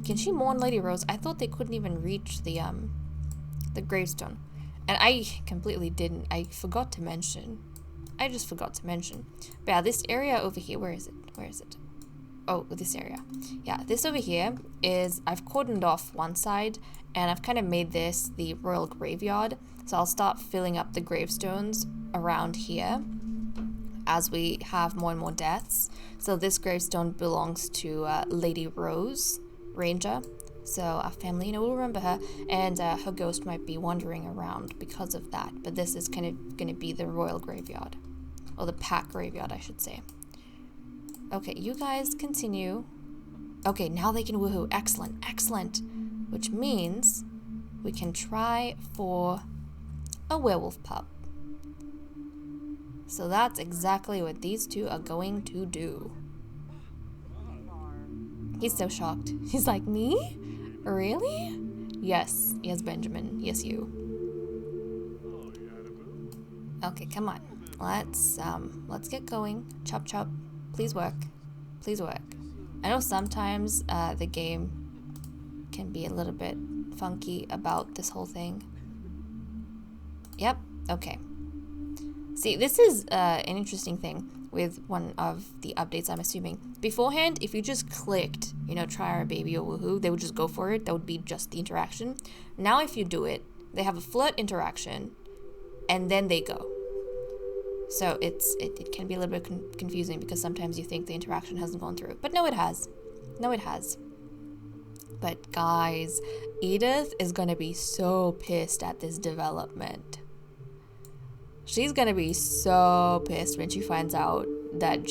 Can she mourn Lady Rose? I thought they couldn't even reach the gravestone. And I completely didn't. I forgot to mention. I just forgot to mention. But yeah, this area over here, where is it? Where is it? Oh, this area. Yeah, this over here is, I've cordoned off one side, and I've kind of made this the royal graveyard. So I'll start filling up the gravestones around here as we have more and more deaths. So this gravestone belongs to Lady Rose Ranger. So our family, you know, will remember her, and her ghost might be wandering around because of that. But this is kind of going to be the royal graveyard, or the pack graveyard, I should say. Okay, you guys continue. Okay, now they can woohoo. Excellent, excellent. Which means we can try for a werewolf pup. So that's exactly what these two are going to do. He's so shocked. He's like, me? Really? Yes, Benjamin. Yes, you. Okay, come on. Let's get going. Chop chop. Please work. Please work. I know sometimes the game can be a little bit funky about this whole thing. Yep. Okay. See, this is an interesting thing with one of the updates, I'm assuming. Beforehand, if you just clicked, you know, try our baby or woohoo, they would just go for it. That would be just the interaction. Now if you do it, they have a flirt interaction, and then they go. So it can be a little bit confusing because sometimes you think the interaction hasn't gone through. But no, it has. No, it has. But guys, Edith is going to be so pissed at this development. She's gonna be so pissed when she finds out that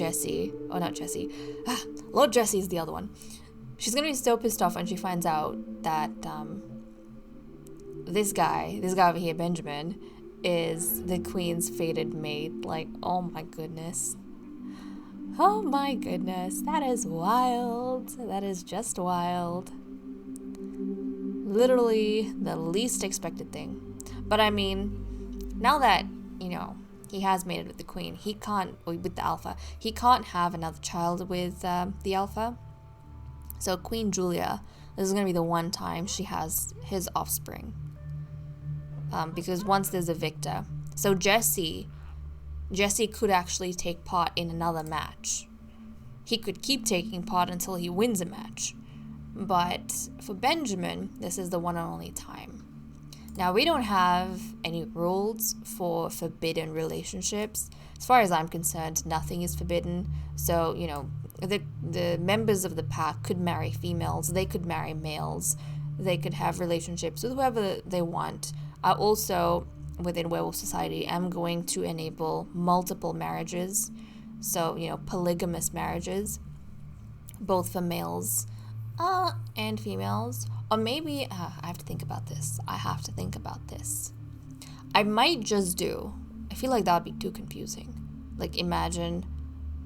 Lord Jesse is the other one. She's gonna be so pissed off when she finds out that this guy over here, Benjamin, is the Queen's fated mate. Like, oh my goodness. Oh my goodness, that is wild. That is just wild. Literally the least expected thing. But I mean, now that, you know, he has made it with the Queen, he can't, or with the Alpha, he can't have another child with the Alpha. So Queen Julia, this is going to be the one time she has his offspring. Because once there's a victor. So Jesse could actually take part in another match. He could keep taking part until he wins a match. But for Benjamin, this is the one and only time. Now, we don't have any rules for forbidden relationships. As far as I'm concerned, nothing is forbidden. So, you know, the members of the pack could marry females. They could marry males. They could have relationships with whoever they want. I also, within Werewolf Society, am going to enable multiple marriages. So, you know, polygamous marriages, both for males and females. Or maybe, I have to think about this. I might just do, I feel like that would be too confusing. Like, imagine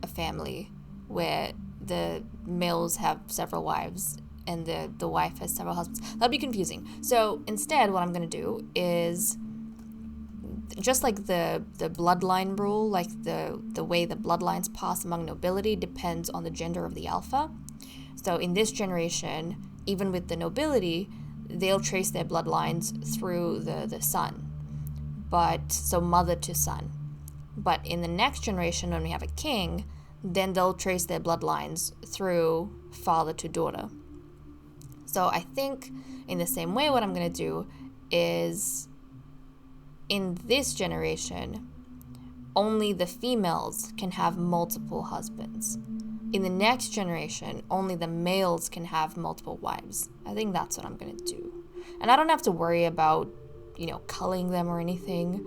a family where the males have several wives and the wife has several husbands. That'd be confusing. So instead, what I'm going to do is, just like the bloodline rule, like the way the bloodlines pass among nobility depends on the gender of the alpha. So in this generation, even with the nobility, they'll trace their bloodlines through the son. But, so mother to son. But in the next generation, when we have a king, then they'll trace their bloodlines through father to daughter. So I think in the same way, what I'm going to do is, in this generation, only the females can have multiple husbands. In the next generation, only the males can have multiple wives. I think that's what I'm going to do. And I don't have to worry about you know, culling them or anything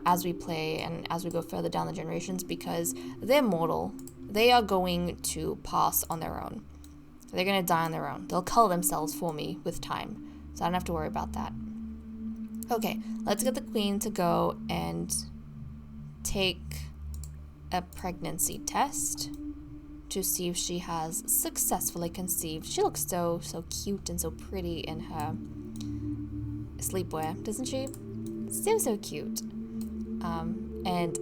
as we play and as we go further down the generations, because they're mortal. They are going to pass on their own. They're going to die on their own. They'll cull themselves for me with time, so I don't have to worry about that. Okay, let's get the queen to go and take a pregnancy test to see if she has successfully conceived. She looks so cute and so pretty in her sleepwear, doesn't she? So cute. And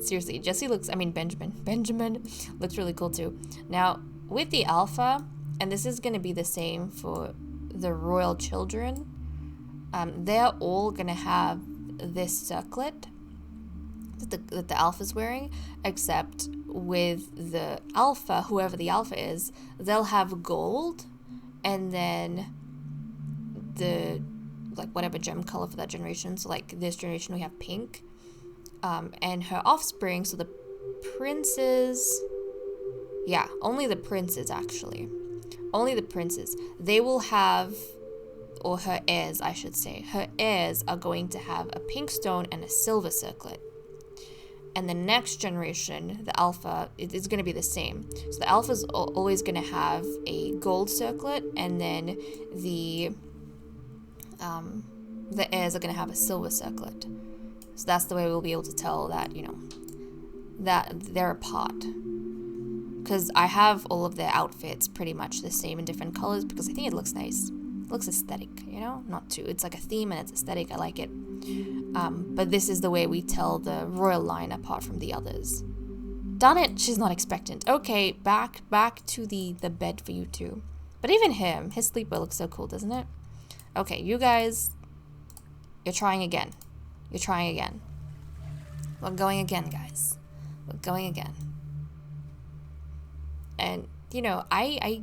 seriously, Benjamin looks really cool too. Now, with the alpha, and this is going to be the same for the royal children, they're all going to have this circlet that the alpha's wearing, except with the alpha, whoever the alpha is, they'll have gold, and then the, like, whatever gem color for that generation. So, like, this generation we have pink, and her offspring, so the princes, yeah, only the princes, actually. Only the princes. They will have, or her heirs, I should say. Her heirs are going to have a pink stone and a silver circlet. And the next generation, the alpha, it's going to be the same. So the alpha is always going to have a gold circlet, and then the heirs are going to have a silver circlet. So that's the way we'll be able to tell that, you know, that they're apart. Because I have all of their outfits pretty much the same in different colors, because I think it looks nice. It looks aesthetic, you know? Not too. It's like a theme and it's aesthetic. I like it. But this is the way we tell the royal line apart from the others. Darn it, she's not expectant. Okay, back to the bed for you two. But even him, his sleepwear looks so cool, doesn't it? Okay, you guys, you're trying again. You're trying again. We're going again, guys. We're going again. And, you know, I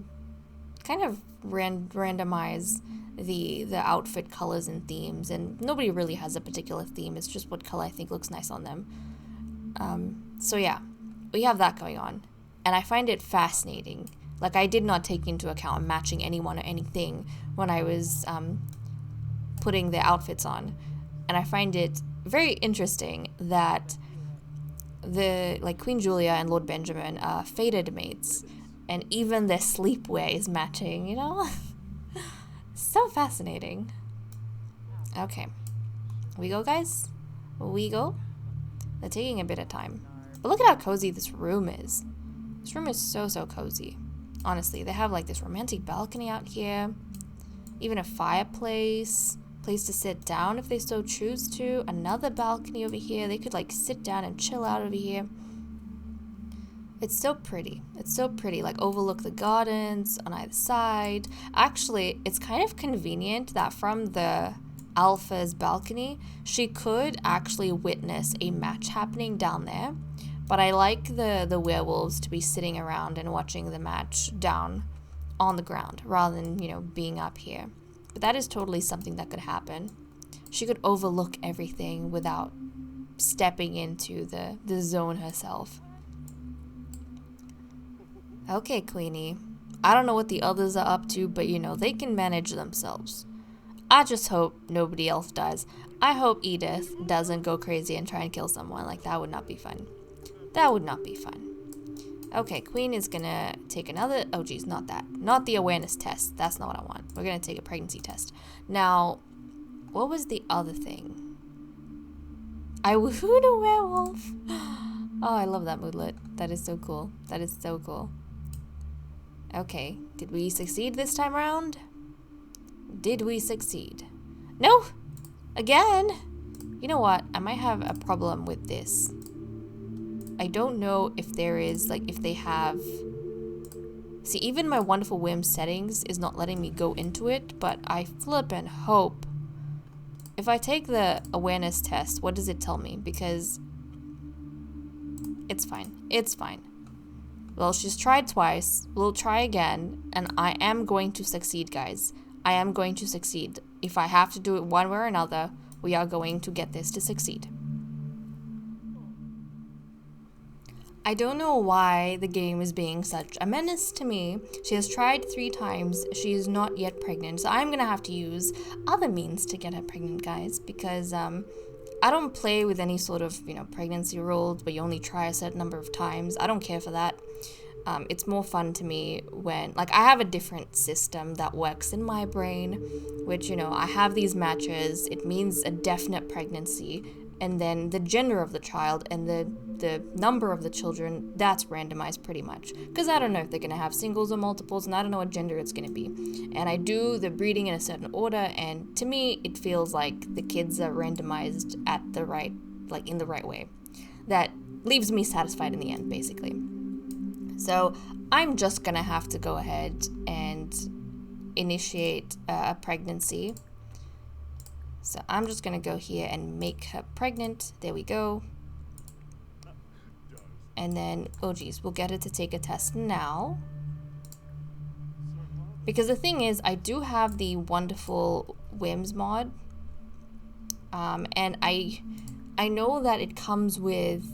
kind of randomize the outfit colors and themes, and nobody really has a particular theme. It's just what color I think looks nice on them. So yeah, we have that going on, and I find it fascinating. Like, I did not take into account matching anyone or anything when I was putting their outfits on, and I find it very interesting that Queen Julia and Lord Benjamin are fated mates, and even their sleepwear is matching, you know? So fascinating. Okay. We go, guys? We go? They're taking a bit of time. But look at how cozy this room is. This room is so cozy. Honestly, they have like this romantic balcony out here. Even a fireplace. Place to sit down if they so choose to. Another balcony over here. They could like sit down and chill out over here. It's so pretty. It's so pretty. Like, overlook the gardens on either side. Actually, it's kind of convenient that from the alpha's balcony, she could actually witness a match happening down there. But I like the werewolves to be sitting around and watching the match down on the ground rather than, you know, being up here. But that is totally something that could happen. She could overlook everything without stepping into the zone herself. Okay, Queenie. I don't know what the others are up to, but, you know, they can manage themselves. I just hope nobody else dies. I hope Edith doesn't go crazy and try and kill someone. Like, that would not be fun. That would not be fun. Okay, Queen is gonna take another... Oh, geez, not that. Not the awareness test. That's not what I want. We're gonna take a pregnancy test. Now, what was the other thing? I wooed a werewolf. Oh, I love that moodlet. That is so cool. That is so cool. Okay, did we succeed this time around? Did we succeed? No! Again! You know what? I might have a problem with this. I don't know if there is, like, if they have... See, even my Wonderful Whim settings is not letting me go into it, but I flip and hope. If I take the awareness test, what does it tell me? Because it's fine. It's fine. Well, she's tried twice. We'll try again, and I am going to succeed, guys. I am going to succeed. If I have to do it one way or another, we are going to get this to succeed. I don't know why the game is being such a menace to me. She has tried 3 times. She is not yet pregnant. So I'm going to have to use other means to get her pregnant, guys, because I don't play with any sort of, pregnancy rules, but you only try a certain number of times. I don't care for that. It's more fun to me when, I have a different system that works in my brain, which, I have these matches. It means a definite pregnancy, and then the gender of the child and the number of the children, that's randomized pretty much. Because I don't know if they're going to have singles or multiples, and I don't know what gender it's going to be. And I do the breeding in a certain order, and to me, it feels like the kids are randomized at the right, in the right way. That leaves me satisfied in the end, basically. So I'm just going to have to go ahead and initiate a pregnancy. So I'm just going to go here and make her pregnant. There we go. And then, oh geez, we'll get her to take a test now. Because the thing is, I do have the wonderful whims mod. And I know that it comes with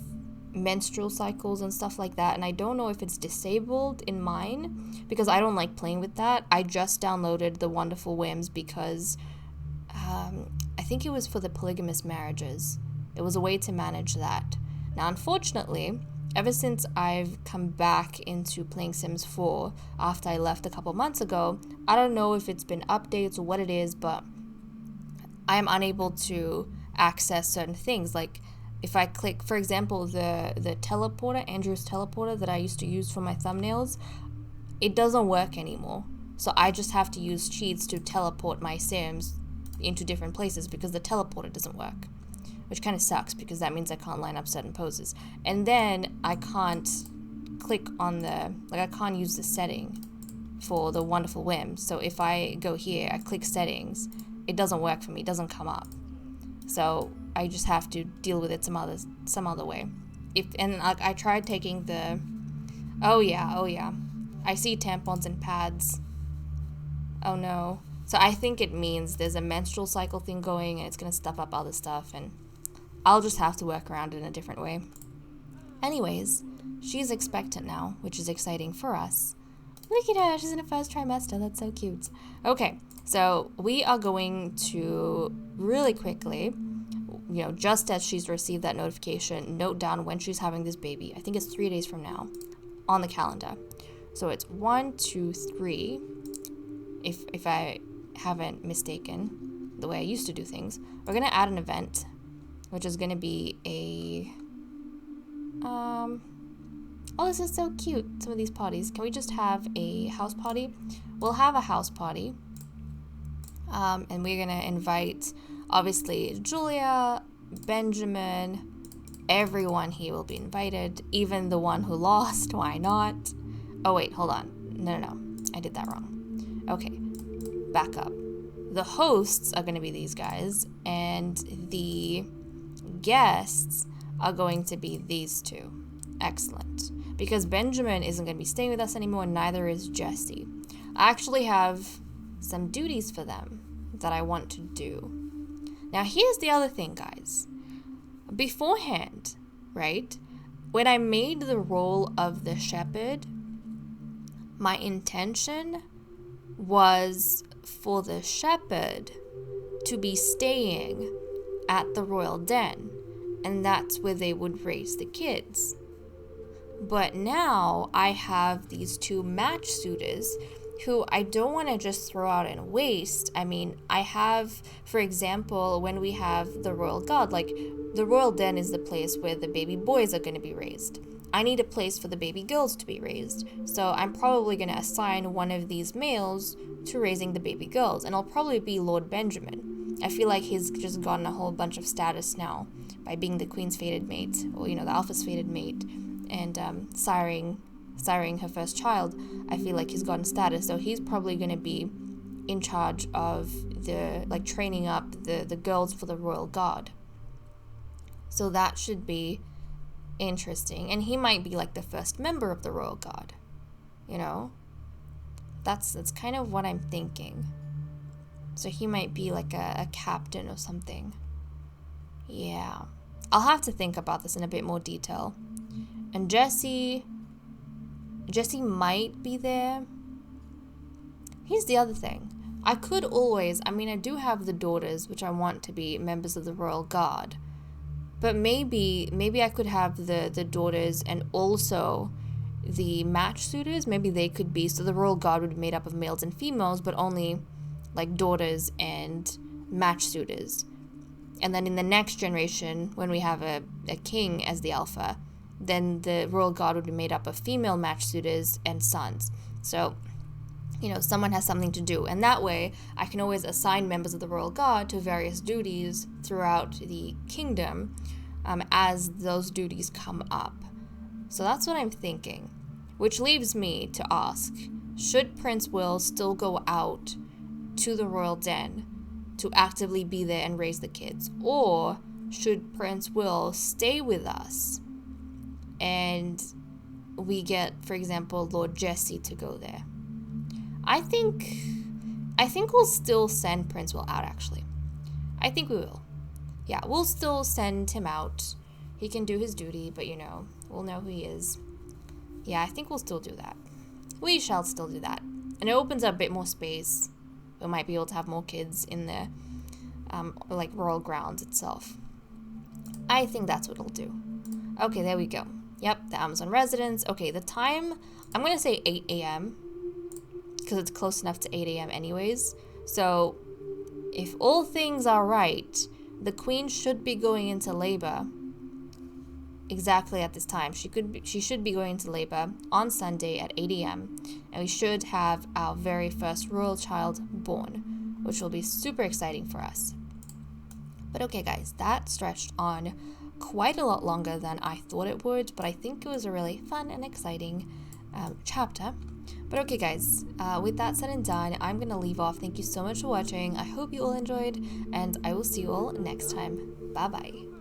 menstrual cycles and stuff like that, and I don't know if it's disabled in mine because I don't like playing with that. I just downloaded the wonderful whims because I think it was for the polygamous marriages. It was a way to manage that. Now, unfortunately, ever since I've come back into playing Sims 4 after I left a couple months ago, I don't know if it's been updates or what it is, but I am unable to access certain things. Like if I click, for example, the teleporter, Andrew's teleporter that I used to use for my thumbnails, it doesn't work anymore. So I just have to use cheats to teleport my Sims into different places because the teleporter doesn't work, which kind of sucks because that means I can't line up certain poses. And then I can't click on I can't use the setting for the wonderful whim. So if I go here, I click settings, it doesn't work for me, it doesn't come up. So I just have to deal with it some other way. I tried taking the, oh yeah, I see tampons and pads. Oh no. So I think it means there's a menstrual cycle thing going and it's gonna stuff up other stuff, and I'll just have to work around it in a different way. Anyways, she's expectant now, which is exciting for us. Look at her, she's in her first trimester, that's so cute. Okay, so we are going to really quickly, just as she's received that notification, note down when she's having this baby. I think it's 3 days from now on the calendar. So it's 1, 2, 3, if I haven't mistaken the way I used to do things. We're going to add an event, which is going to be a, oh, this is so cute, some of these parties. Can we just have a house party? We'll have a house party. And we're going to invite, obviously, Julia, Benjamin, everyone here will be invited, even the one who lost, why not? Oh, wait, hold on. No, I did that wrong. Okay, back up. The hosts are going to be these guys, and the guests are going to be these two. Excellent. Because Benjamin isn't going to be staying with us anymore, and neither is Jesse. I actually have some duties for them that I want to do. Now, here's the other thing, guys. Beforehand, right, when I made the role of the shepherd, my intention was for the shepherd to be staying at the royal den, and that's where they would raise the kids. But now I have these 2 match suitors who I don't want to just throw out and waste. I mean, I have, for example, when we have the royal guard, the royal den is the place where the baby boys are going to be raised. I need a place for the baby girls to be raised. So I'm probably going to assign one of these males to raising the baby girls, and it'll probably be Lord Benjamin. I feel like he's just gotten a whole bunch of status now by being the queen's fated mate, or, the alpha's fated mate, and siring her first child. I feel like he's gotten status, so he's probably going to be in charge of the training up the girls for the royal guard. So that should be interesting, and he might be the first member of the royal guard. That's kind of what I'm thinking. So he might be a captain or something. Yeah, I'll have to think about this in a bit more detail. And Jesse might be there. Here's the other thing. I do have the daughters, which I want to be members of the Royal Guard. But maybe I could have the daughters and also the match suitors. Maybe they could be, so the Royal Guard would be made up of males and females, but only like daughters and match suitors. And then in the next generation, when we have a king as the alpha, then the Royal Guard would be made up of female match suitors and sons. So, someone has something to do. And that way, I can always assign members of the Royal Guard to various duties throughout the kingdom as those duties come up. So that's what I'm thinking. Which leaves me to ask, should Prince Will still go out to the royal den to actively be there and raise the kids? Or should Prince Will stay with us and we get, for example, Lord Jesse to go there? I think we'll still send Prince Will out, actually. I think we will. Yeah, we'll still send him out. He can do his duty, but we'll know who he is. Yeah, I think we'll still do that. We shall still do that. And it opens up a bit more space. We might be able to have more kids in the royal grounds itself. I think that's what it'll do. Okay, there we go. Yep, the Amazon residence. Okay, the time, I'm going to say 8 a.m. because it's close enough to 8 a.m. anyways. So if all things are right, the queen should be going into labor exactly at this time. She should be going into labor on Sunday at 8 a.m. and we should have our very first royal child born, which will be super exciting for us. But okay, guys, that stretched on quite a lot longer than I thought it would, but I think it was a really fun and exciting chapter. But okay, guys, with that said and done, I'm going to leave off. Thank you so much for watching. I hope you all enjoyed, and I will see you all next time. Bye-bye.